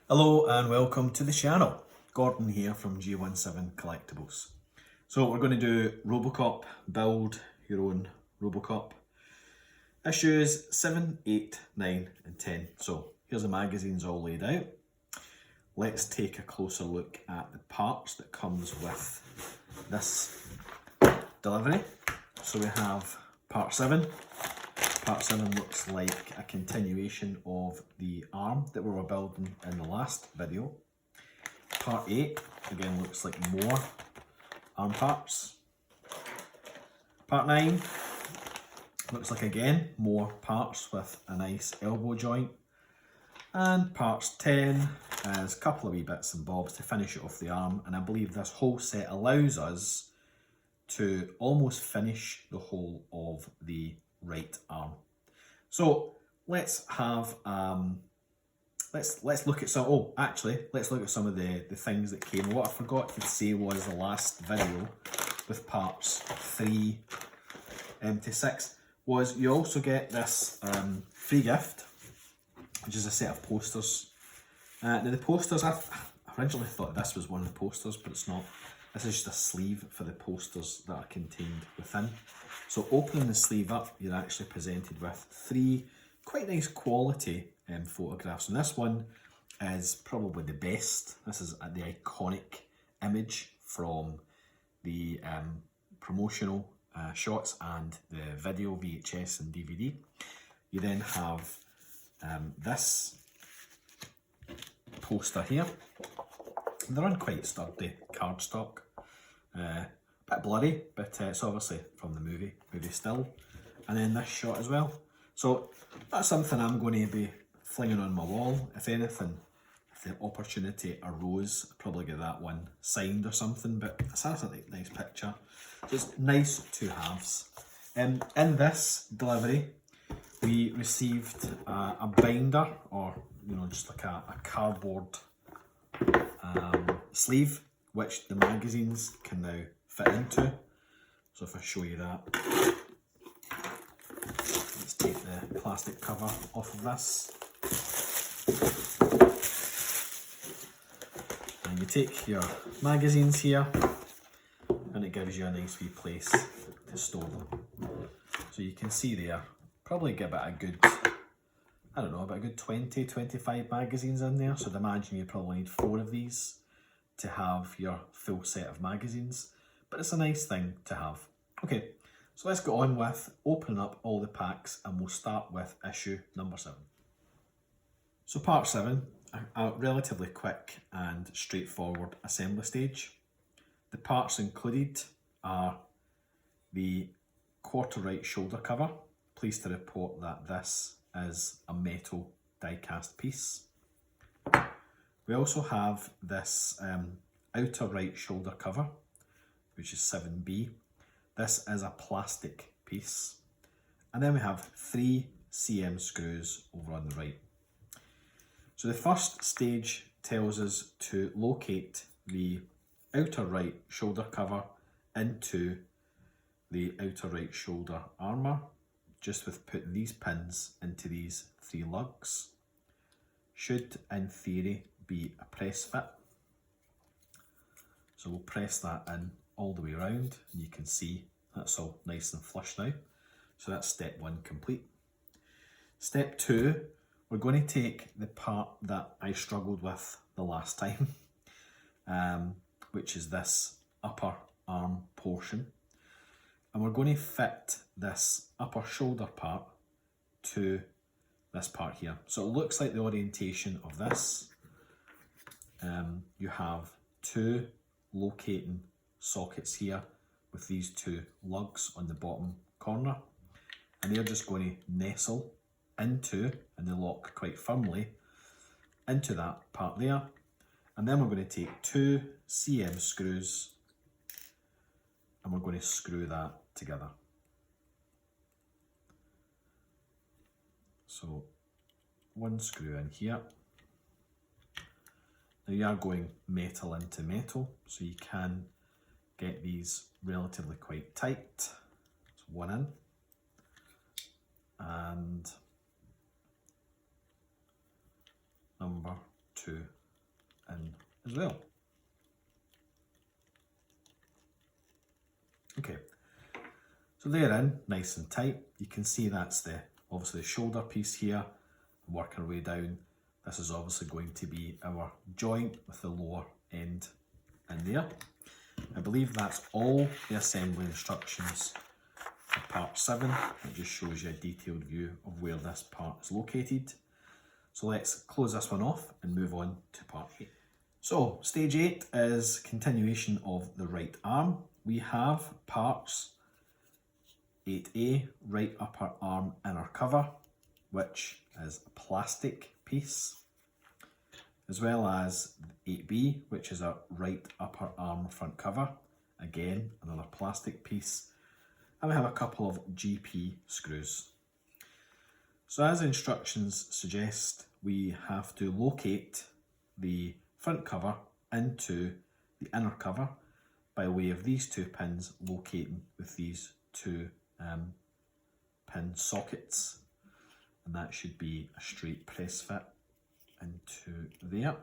Hello and welcome to the channel. Gordon here from G17 Collectibles. So we're going to do Robocop, build your own Robocop. Issues 7, 8, 9 and 10. So here's the magazines all laid out. Let's take a closer look at the parts that comes with this delivery. So we have part 7. Part 7 looks like a continuation of the arm that we were building in the last video. Part 8 again looks like more arm parts. Part 9 looks like again more parts with a nice elbow joint. And parts 10 is a couple of wee bits and bobs to finish it off the arm, and I believe this whole set allows us to almost finish the whole of the right arm. So let's have let's look at some let's look at some of the things that came. What I forgot to say was the last video with parts 3 to 6 was you also get this free gift, which is a set of posters. Now the posters, I originally thought this was one of the posters, but it's not. This is just a sleeve for the posters that are contained within. So opening the sleeve up, you're actually presented with 3 quite nice quality photographs. And this one is probably the best. This is the iconic image from the promotional shots and the video, VHS and DVD. You then have this poster here. They're on quite sturdy cardstock. Bit blurry, but it's obviously from the movie still. And then this shot as well. So that's something I'm going to be flinging on my wall. If anything, if the opportunity arose, I'd probably get that one signed or something, but it's actually a nice picture. Just nice to haves. In this delivery, we received a binder, or just like a cardboard sleeve, which the magazines can now fit into. So if I show you that, let's take the plastic cover off of this. And you take your magazines here, and it gives you a nice wee place to store them. So you can see there, probably get about a good, I don't know, about a good 20, 25 magazines in there. So I'd imagine you probably need 4 of these to have your full set of magazines, but it's a nice thing to have. Okay, so let's go on with opening up all the packs, and we'll start with issue number 7. So part 7, a relatively quick and straightforward assembly stage. The parts included are the quarter right shoulder cover. Pleased to report that this is a metal die-cast piece. We also have this outer right shoulder cover, which is 7B. This is a plastic piece. And then we have 3 CM screws over on the right. So the first stage tells us to locate the outer right shoulder cover into the outer right shoulder armour, just with putting these pins into these 3 lugs. Should, in theory, be a press fit. So we'll press that in all the way around, and you can see that's all nice and flush now. So that's step 1 complete. Step 2, we're going to take the part that I struggled with the last time, which is this upper arm portion. And we're going to fit this upper shoulder part to this part here. So it looks like the orientation of this. You have 2 locating sockets here with these 2 lugs on the bottom corner, and they're just going to nestle into, and they lock quite firmly into that part there. And then we're going to take 2 CM screws, and we're going to screw that together. So 1 screw in here. Now you are going metal into metal, so you can get these relatively quite tight. So 1 in, and number two in as well. Okay, so they're in nice and tight. You can see that's the obviously the shoulder piece here. Work our way down. This is obviously going to be our joint with the lower end in there. I believe that's all the assembly instructions for part 7. It just shows you a detailed view of where this part is located. So let's close this one off and move on to part 8. So stage 8 is continuation of the right arm. We have parts 8A, right upper arm inner cover, which is a plastic piece, as well as 8B, which is a right upper arm front cover, again another plastic piece, and we have a couple of GP screws. So as the instructions suggest, we have to locate the front cover into the inner cover by way of these two pins locating with these two pin sockets, and that should be a straight press fit into there.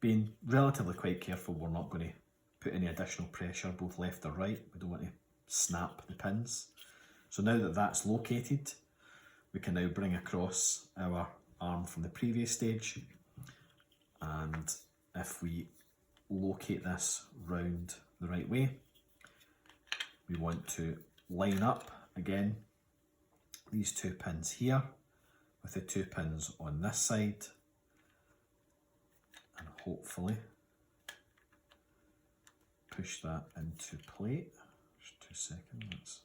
Being relatively quite careful, we're not going to put any additional pressure both left or right. We don't want to snap the pins. So now that that's located, we can now bring across our arm from the previous stage, and if we locate this round the right way, we want to line up again these two pins here with the two pins on this side, and hopefully push that into plate. Just 2 seconds, that's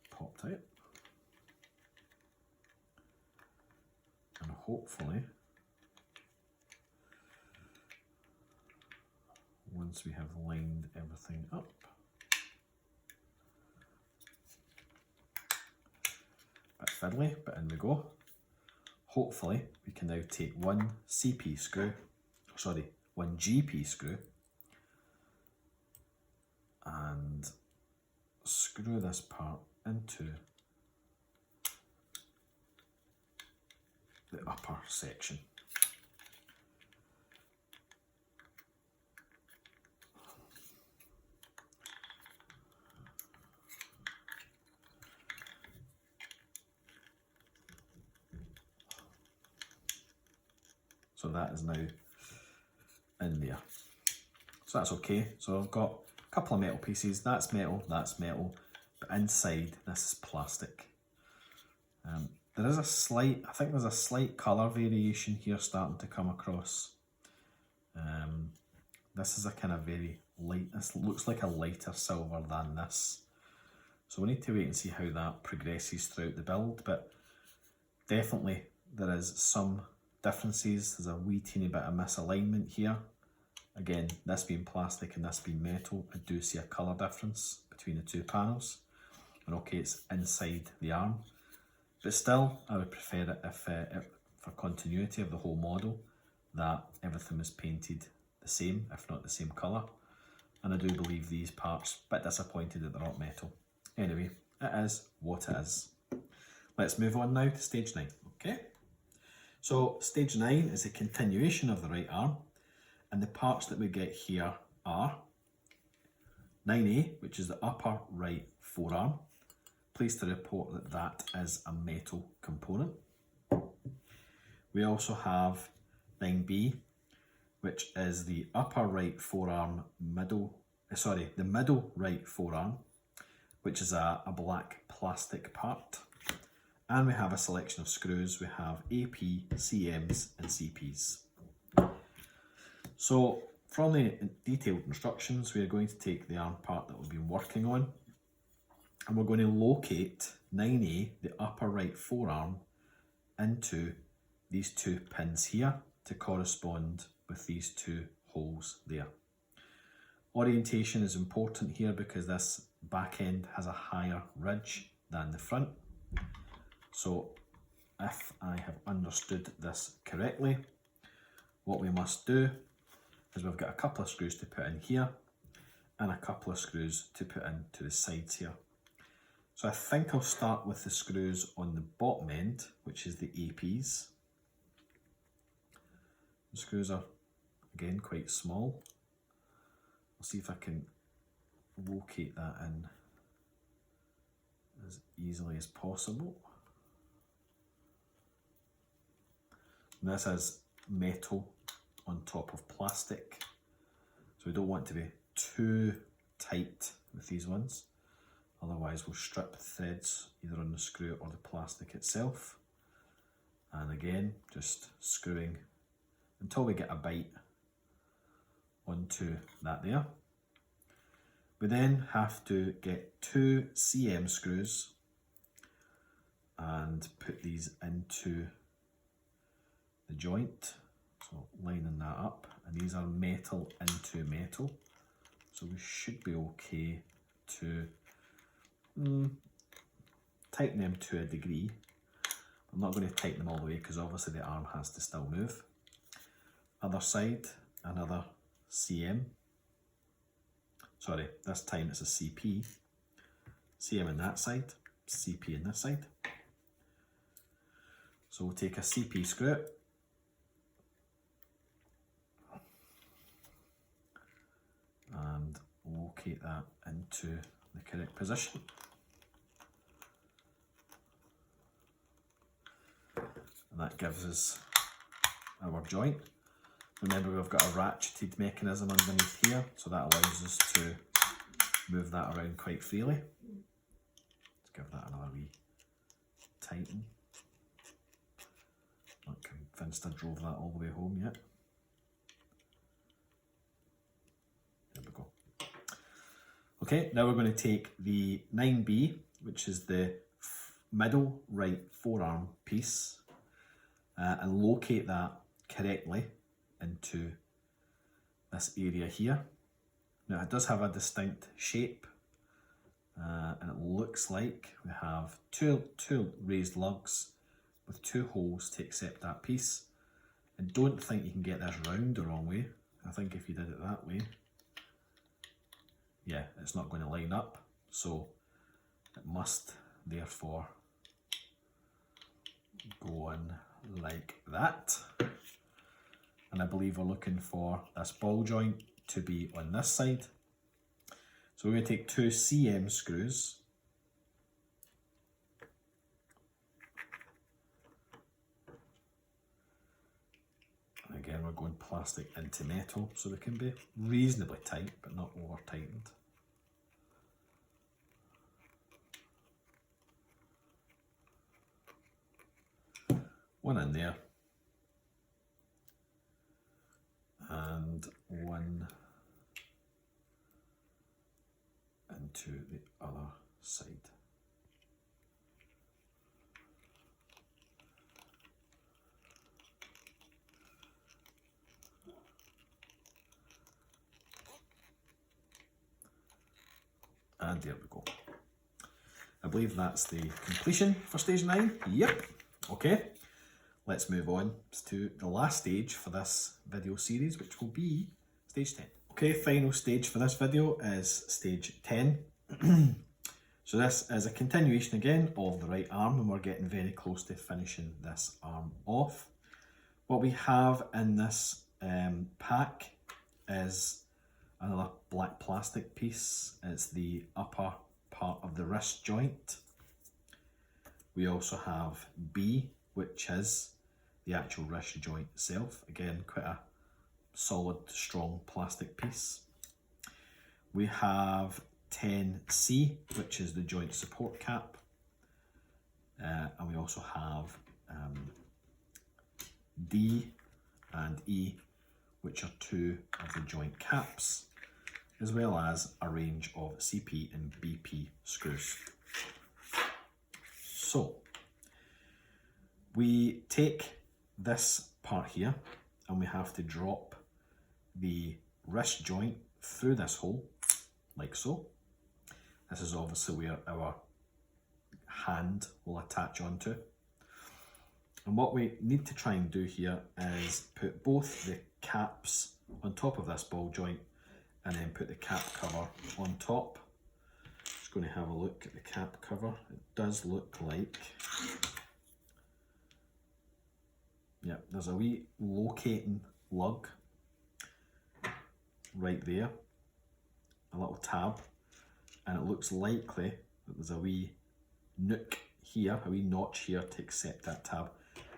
popped out. And hopefully, once we have lined everything up, bit fiddly, but in we go. Hopefully we can now take one GP screw, and screw this part into the upper section. So that is now in there. So that's okay. So I've got a couple of metal pieces. That's metal, but inside this is plastic. There is a slight, I think there's a slight colour variation here starting to come across. This is a kind of very light, this looks like a lighter silver than this. So we need to wait and see how that progresses throughout the build, but definitely there is some differences. There's a wee teeny bit of misalignment here. Again, this being plastic and this being metal, I do see a colour difference between the two panels. And okay, it's inside the arm, but still I would prefer it if for continuity of the whole model, that everything was painted the same, if not the same colour. And I do believe these parts, a bit disappointed that they're not metal. Anyway, it is what it is. Let's move on now to stage 9, okay? So stage 9 is a continuation of the right arm, and the parts that we get here are 9A, which is the upper right forearm. Pleased to report that that is a metal component. We also have 9B, which is the upper right forearm the middle right forearm, which is a black plastic part. And we have a selection of screws. We have AP, CMs and CPs. So from the detailed instructions, we are going to take the arm part that we've been working on, and we're going to locate 9A, the upper right forearm, into these two pins here to correspond with these two holes there. Orientation is important here because this back end has a higher ridge than the front. So if I have understood this correctly, what we must do is we've got a couple of screws to put in here and a couple of screws to put into the sides here. So I think I'll start with the screws on the bottom end, which is the APs. The screws are again quite small. I'll see if I can locate that in as easily as possible. And this is metal on top of plastic, so we don't want to be too tight with these ones, otherwise we'll strip threads either on the screw or the plastic itself. And again, just screwing until we get a bite onto that there. We then have to get 2 cm screws and put these into the joint. So lining that up, and these are metal into metal. So we should be okay to tighten them to a degree. I'm not going to tighten them all the way because obviously the arm has to still move. Other side, another cm. Sorry, this time it's a CP. CM on that side, CP on this side. So we'll take a CP screw and locate that into the correct position. And that gives us our joint. Remember, we've got a ratcheted mechanism underneath here, so that allows us to move that around quite freely. Let's give that another wee tighten. Not convinced I drove that all the way home yet. There we go. Okay, now we're going to take the 9B, which is the middle right forearm piece, and locate that correctly into this area here. Now it does have a distinct shape, and it looks like we have two raised lugs with 2 holes to accept that piece. I don't think you can get this round the wrong way. I think if you did it that way, yeah, it's not going to line up, so it must therefore go in like that. And I believe we're looking for this ball joint to be on this side. So we're going to take 2 cm screws and again we're going plastic into metal, so we can be reasonably tight but not over tightened. One in there and one into the other side. And there we go. I believe that's the completion for stage 9. Yep. Okay. Let's move on to the last stage for this video series, which will be stage 10. Okay, final stage for this video is stage 10. So this is a continuation again of the right arm, and we're getting very close to finishing this arm off. What we have in this pack is another black plastic piece. It's the upper part of the wrist joint. We also have B, which is the actual wrist joint itself. Again, quite a solid, strong plastic piece. We have 10C, which is the joint support cap. And we also have D and E, which are 2 of the joint caps, as well as a range of CP and BP screws. So we take this part here and we have to drop the wrist joint through this hole, like so. This is obviously where our hand will attach onto. And what we need to try and do here is put both the caps on top of this ball joint and then put the cap cover on top. Just going to have a look at the cap cover. It does look like, yeah, there's a wee locating lug right there, a little tab, and it looks likely that there's a wee nook here, a wee notch here to accept that tab.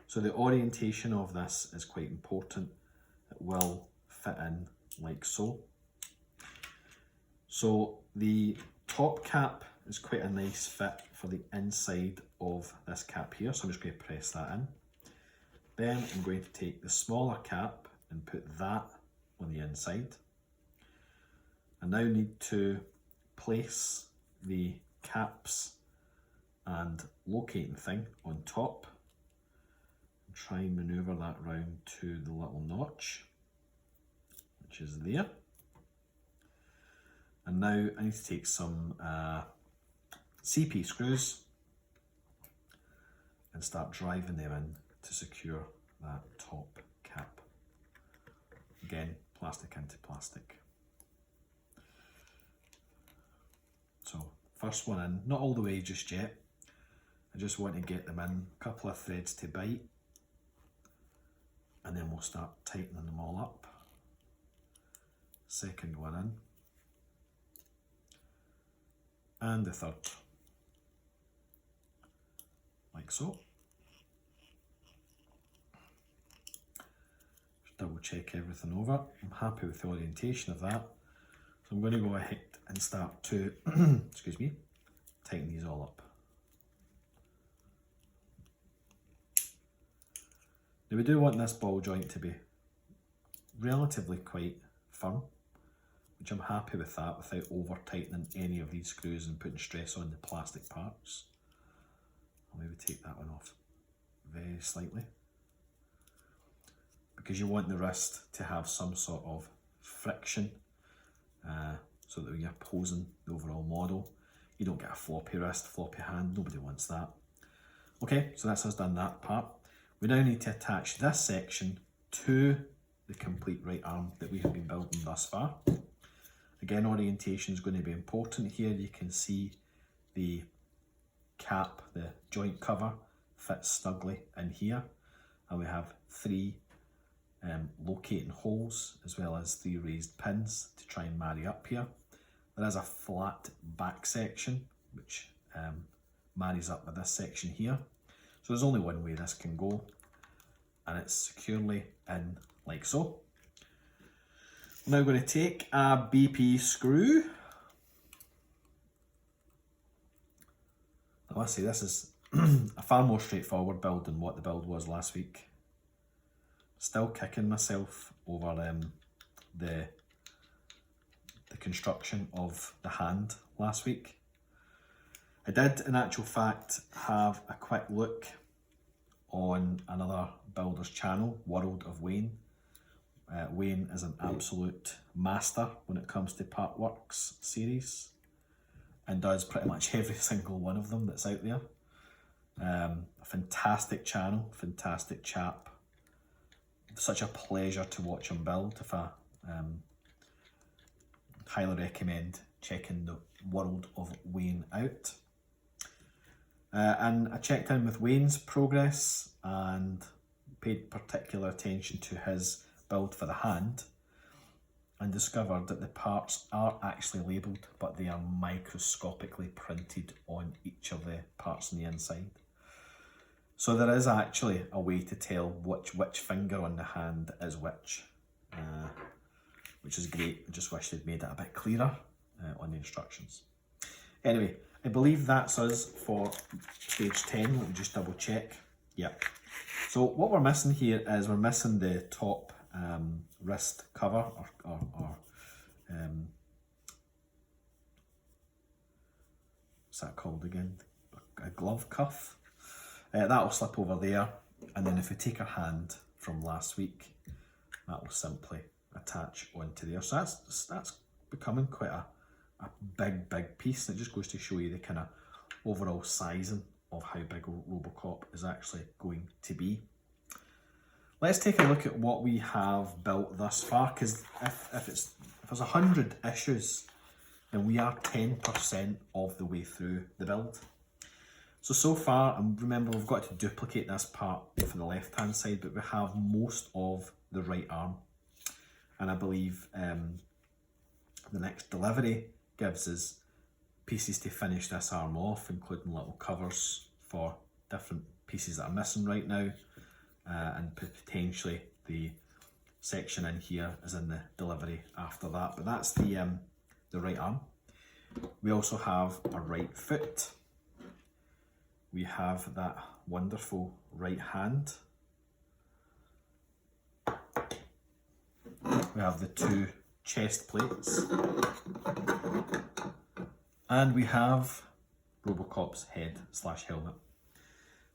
So the orientation of this is quite important. It will fit in like so. So the top cap is quite a nice fit for the inside of this cap here, so I'm just going to press that in. Then I'm going to take the smaller cap and put that on the inside. I now need to place the caps and locating thing on top and try and manoeuvre that round to the little notch, which is there. And now I need to take some CP screws and start driving them in to secure that top cap. Again, plastic into plastic. So first one in, not all the way just yet. I just want to get them in, a couple of threads to bite, and then we'll start tightening them all up. Second one in. And the third, like so. Just double check everything over. I'm happy with the orientation of that. So I'm going to go ahead and start to, excuse me, tighten these all up. Now we do want this ball joint to be relatively quite firm, which I'm happy with that without over tightening any of these screws and putting stress on the plastic parts. I'll maybe take that one off very slightly, because you want the wrist to have some sort of friction so that when you're posing the overall model, you don't get a floppy wrist, floppy hand. Nobody wants that. Okay, so that's us done that part. We now need to attach this section to the complete right arm that we have been building thus far. Again, orientation is going to be important here. You can see the cap, the joint cover, fits snugly in here. And we have 3 locating holes as well as 3 raised pins to try and marry up here. There is a flat back section which marries up with this section here. So there's only one way this can go, and it's securely in like so. I'm now going to take a BP screw. I must say this is a far more straightforward build than what the build was last week. Still kicking myself over the construction of the hand last week. I did, in actual fact, have a quick look on another builder's channel, World of Wayne. Wayne is an absolute master when it comes to Partworks series and does pretty much every single one of them that's out there. A fantastic channel, fantastic chap. Such a pleasure to watch him build. If I highly recommend checking the World of Wayne out. And I checked in with Wayne's progress and paid particular attention to his build for the hand and discovered that the parts are actually labelled, but they are microscopically printed on each of the parts on the inside. So there is actually a way to tell which finger on the hand is which is great. I just wish they'd made it a bit clearer on the instructions. Anyway, I believe that's us for stage 10. Let me just double check. Yep. So what we're missing here is we're missing the top wrist cover or what's that called again? A glove cuff. That will slip over there, and then if we take our hand from last week, that will simply attach onto there. So that's becoming quite a big piece. It just goes to show you the kind of overall sizing of how big Robocop is actually going to be. Let's take a look at what we have built thus far, because if there's 100 issues, then we are 10% of the way through the build. So far, and remember we've got to duplicate this part for the left hand side, but we have most of the right arm. And I believe the next delivery gives us pieces to finish this arm off, including little covers for different pieces that are missing right now, and potentially the section in here is in the delivery after that. But that's the right arm. We also have a right foot. We have that wonderful right hand. We have the two chest plates. And we have Robocop's head / helmet.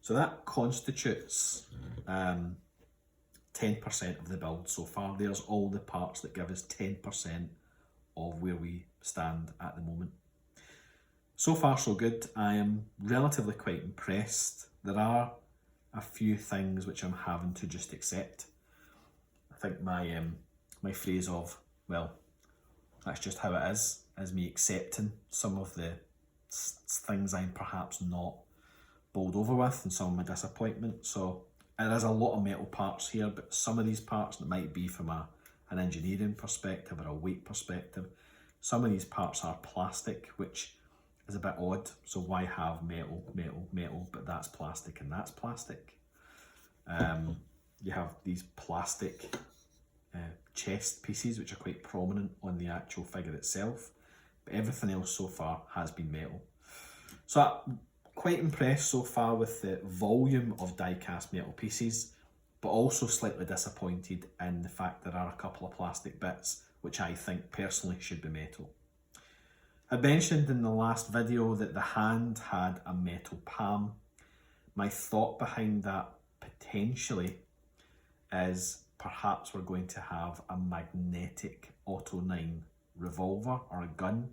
So that constitutes 10% of the build so far. There's all the parts that give us 10% of where we stand at the moment. So far so good. I am relatively quite impressed. There are a few things which I'm having to just accept. I think my my phrase of, well, that's just how it is me accepting some of the things I'm perhaps not bowled over with and some of my disappointment. So there is a lot of metal parts here, but some of these parts that might be from an engineering perspective or a weight perspective, some of these parts are plastic, which is a bit odd. So why have metal, but that's plastic and that's plastic? You have these plastic chest pieces which are quite prominent on the actual figure itself, but everything else so far has been metal. So I'm quite impressed so far with the volume of die-cast metal pieces, but also slightly disappointed in the fact there are a couple of plastic bits which I think personally should be metal. I mentioned in the last video that the hand had a metal palm. My thought behind that potentially is perhaps we're going to have a magnetic Auto 9 revolver or a gun,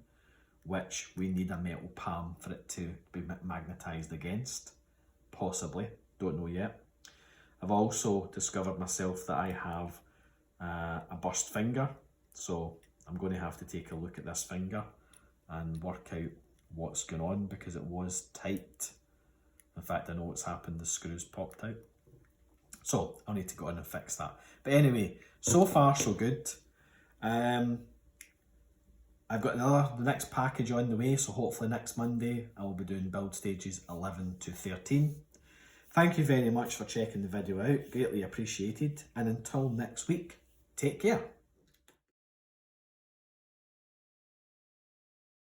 which we need a metal palm for it to be magnetised against. Possibly, don't know yet. I've also discovered myself that I have a burst finger, so I'm going to have to take a look at this finger and work out what's going on, because it was tight. In fact, I know what's happened, the screws popped out. So I'll need to go in and fix that. But anyway, so far so good. I've got the next package on the way, so hopefully next Monday I'll be doing build stages 11 to 13. Thank you very much for checking the video out, greatly appreciated, and until next week, take care.